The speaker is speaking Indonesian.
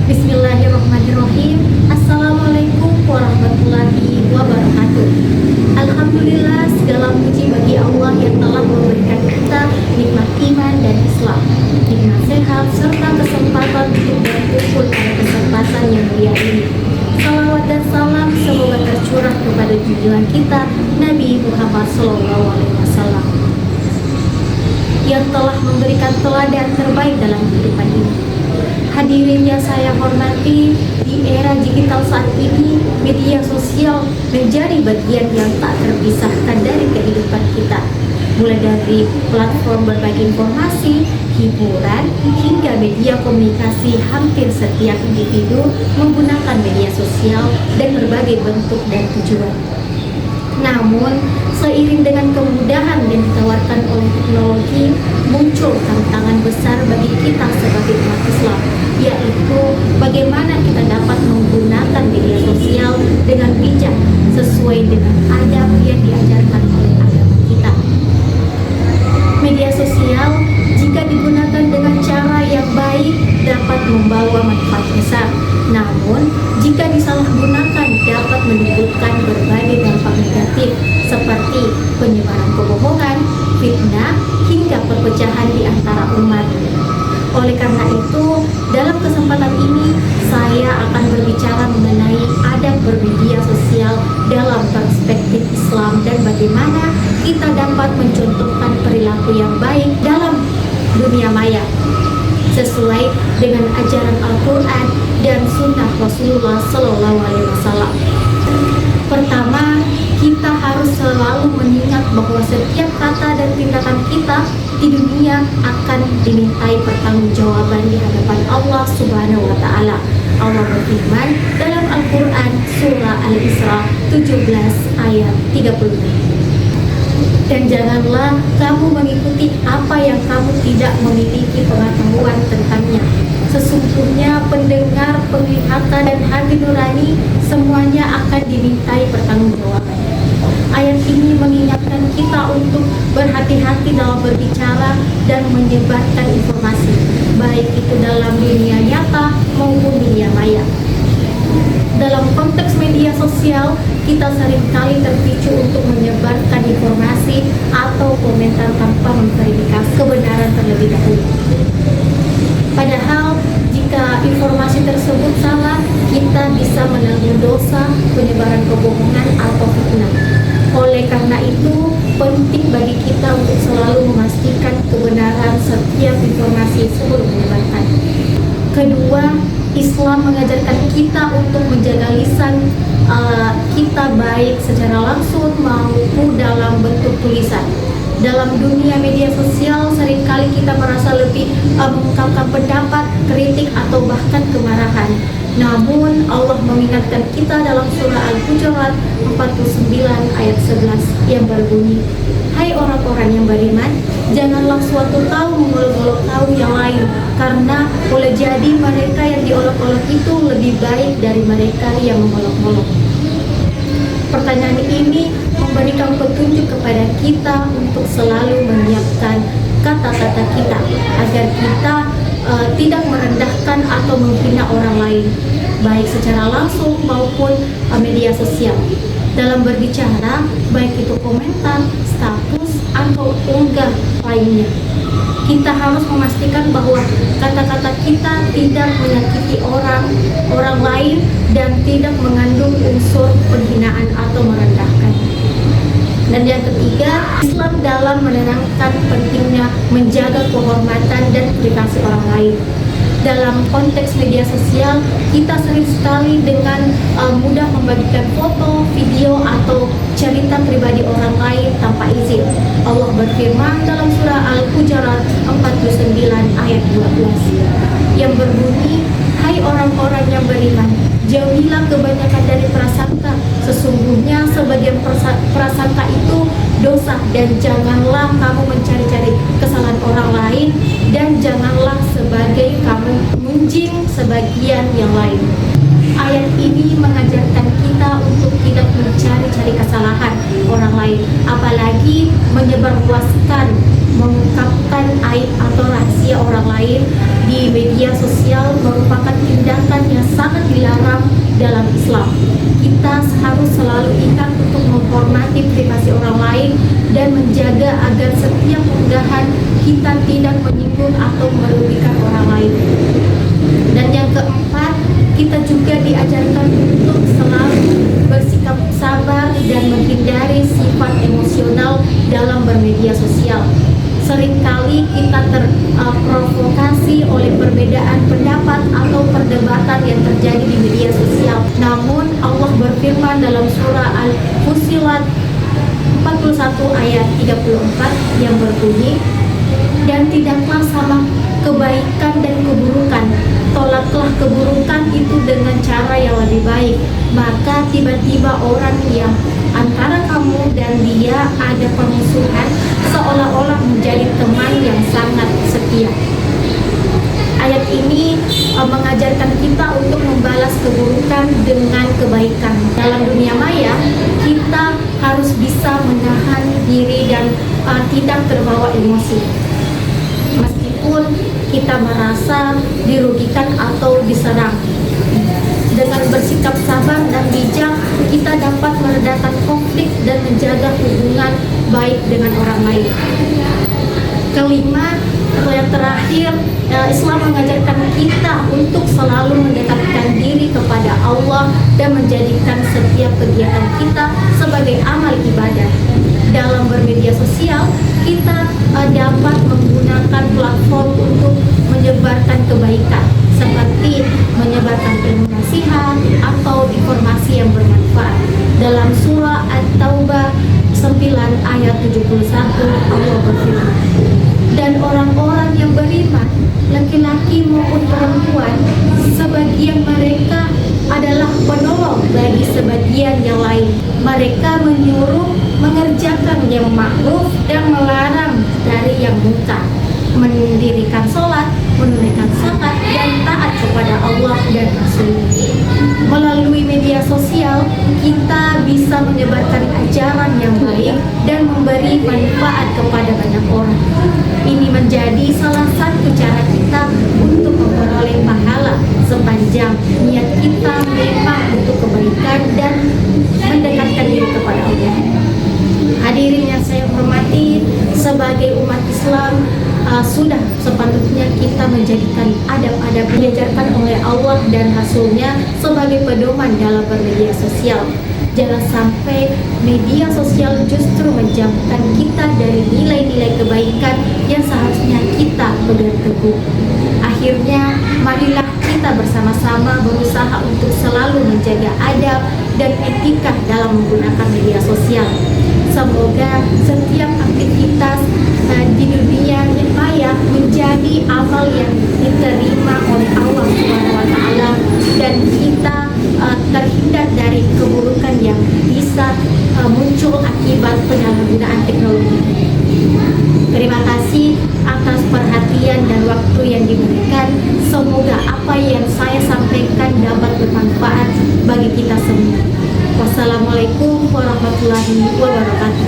Bismillahirrahmanirrahim. Assalamualaikum warahmatullahi wabarakatuh. Alhamdulillah, segala puji bagi Allah yang telah memberikan kita nikmat iman dan Islam, nikmat sehat, serta kesempatan untuk berkumpul pada kesempatan yang mulia ini. Salawat dan salam semoga tercurah kepada junjungan kita Nabi Muhammad SAW yang telah memberikan teladan terbaik dalam kehidupan ini. Hadirin yang saya hormati, di era digital saat ini, media sosial menjadi bagian yang tak terpisahkan dari kehidupan kita. Mulai dari platform berbagi informasi, hiburan, hingga media komunikasi, hampir setiap individu menggunakan media sosial dan berbagai bentuk dan tujuan. Namun, seiring dengan kemudahan yang ditawarkan oleh teknologi, muncul tantangan besar bagi kita sebagai umat Islam, yaitu bagaimana kita dapat menggunakan media sosial dengan bijak sesuai dengan adab yang diajarkan oleh agama kita. Media sosial jika digunakan dengan cara yang baik dapat membawa manfaat besar. Namun, jika disalahgunakan dapat menimbulkan berbagai dampak negatif seperti penyebaran kebohongan, fitnah, hingga perpecahan di antara umat. Oleh karena itu, dalam kesempatan ini saya akan berbicara mengenai adab bermedia sosial dalam perspektif Islam dan bagaimana kita dapat mencontohkan perilaku yang baik dalam dunia maya sesuai dengan ajaran Al-Quran dan Sunnah Rasulullah SAW. Pertama, kita harus selalu mengingat bahwa setiap kata dan tindakan kita di dunia akan dimintai pertanggungjawaban di hadapan Allah Subhanahu wa Ta'ala. Allah berfirman dalam Al-Quran surah Al-Isra 17 ayat 36. Dan janganlah kamu mengikuti apa yang kamu tidak memiliki pengetahuan tentangnya. Sesungguhnya pendengar, penglihatan, dan hati nurani semuanya akan dimintai pertanggungjawaban. Ayat ini mengingatkan kita untuk berhati-hati dalam berbicara dan menyebarkan informasi, baik itu dalam dunia nyata maupun dunia maya. Dalam konteks media sosial, kita seringkali terpicu untuk menyebarkan informasi atau komentar tanpa memverifikasi kebenaran terlebih dahulu. Padahal, jika informasi tersebut salah, kita bisa menanggung dosa penyebaran kebohongan atau fitnah. Oleh karena itu, penting bagi kita untuk selalu memastikan kebenaran setiap informasi sebelum menyebarkan. Kedua, Islam mengajarkan kita untuk menjaga lisan kita baik secara langsung maupun dalam bentuk tulisan. Dalam dunia media sosial seringkali kita merasa lebih mengungkapkan pendapat, kritik, atau bahkan kemarahan. Namun Allah mengingatkan kita dalam surah Al-Hujurat 49 ayat 11 yang berbunyi, "Hai orang-orang yang beriman, janganlah suatu kaum mengolok-olok kaum yang lain, karena boleh jadi mereka yang diolok-olok itu lebih baik dari mereka yang mengolok-olok." Pertanyaan ini memberikan petunjuk kepada kita untuk selalu menyiapkan kata-kata kita agar kita tidak merendahkan atau menghina orang lain, baik secara langsung maupun media sosial. Dalam berbicara, baik itu komentar, status, atau unggah lainnya, kita harus memastikan bahwa kata-kata kita tidak menyakiti orang lain dan tidak mengandung unsur penghinaan atau merendahkan. Dan yang ketiga, Islam dalam menerangkan pentingnya menjaga kehormatan dan privasi orang lain. Dalam konteks media sosial, kita sering sekali dengan mudah membagikan foto, video, atau cerita pribadi orang lain tanpa izin. Allah berfirman dalam surah Al-Hujurat 49 ayat 12 yang berbunyi, "Hai orang-orang yang beriman, jauhilah kebanyakan dari prasangka. Sesungguhnya sebagian prasangka itu dosa, dan janganlah kamu mencari-cari kesalahan orang lain, dan janganlah sebagai kamu menjing sebagian yang lain." Ayat ini mengajarkan kita apalagi menyebarluaskan, mengungkapkan aib atau rahasia orang lain di media sosial merupakan tindakan yang sangat dilarang dalam Islam. Kita harus selalu ingat untuk menghormati privasi orang lain dan menjaga agar setiap unggahan kita tidak menyinggung atau merugikan orang lain. Dan yang keempat, kita juga diajarkan untuk selalu bersikap sabar dan menghindari sifat emosional dalam bermedia sosial. Seringkali kita terprovokasi oleh perbedaan pendapat atau perdebatan yang terjadi di media sosial. Namun Allah berfirman dalam surah Al-Fussilat 41 ayat 34 yang berbunyi, dan tidaklah sama kebaikan dan keburukan, tolaklah keburukan itu dengan cara yang lebih baik. Maka tiba-tiba orang yang antara kamu dan dia ada permusuhan seolah-olah menjadi teman yang sangat setia. Ayat ini mengajarkan kita untuk membalas keburukan dengan kebaikan. Dalam dunia maya, kita harus bisa menahan diri dan tidak terbawa emosi. Meskipun kita merasa dirugikan atau diserang, dengan bersikap sabar dan bijak, kita dapat meredakan konflik dan menjaga hubungan baik dengan orang lain. Kelima, atau yang terakhir, Islam mengajarkan kita untuk selalu mendekatkan diri kepada Allah dan menjadikan setiap kegiatan kita sebagai amal ibadah. Dalam bermedia sosial, kita dapat menggunakan platform untuk menyebarkan kebaikan, seperti menyebarkan ilmu nasihat atau informasi yang bermanfaat. Dalam surah At-Taubah 9 ayat 71, Allah berfirman, dan orang-orang yang beriman, laki-laki maupun perempuan, sebagian mereka adalah penolong bagi sebagian yang lain. Mereka menyuruh mengerjakan yang ma'ruf dan melarang dari yang munkar, mendirikan sholat, menunaikan zakat, dan taat kepada Allah dan Rasul-Nya. Melalui media sosial, kita bisa menyebarkan ajaran yang baik dan memberi manfaat kepada banyak orang. Ini menjadi salah satu cara kita untuk memperoleh pahala sepanjang niat kita memang untuk kebaikan dan mendekatkan diri kepada Allah. Hadirin yang saya hormati, sebagai umat Islam, sudah sepatutnya kita menjadikan adab-adab diajarkan oleh Allah dan Rasul-Nya sebagai pedoman dalam bermedia sosial. Jangan sampai media sosial justru menjauhkan kita dari nilai-nilai kebaikan yang seharusnya kita pegang teguh. Akhirnya, marilah kita bersama-sama berusaha untuk selalu menjaga adab dan etika dalam menggunakan media sosial. Semoga setiap aktivitas di dunia maya menjadi amal yang diterima oleh Allah Subhanahu wa Ta'ala, dan kita terhindar dari keburukan yang bisa muncul akibat penyalahgunaan teknologi. Terima kasih atas perhatian dan waktu yang diberikan. Semoga apa yang saya sampaikan dapat bermanfaat bagi kita semua. Wassalamualaikum warahmatullahi wabarakatuh.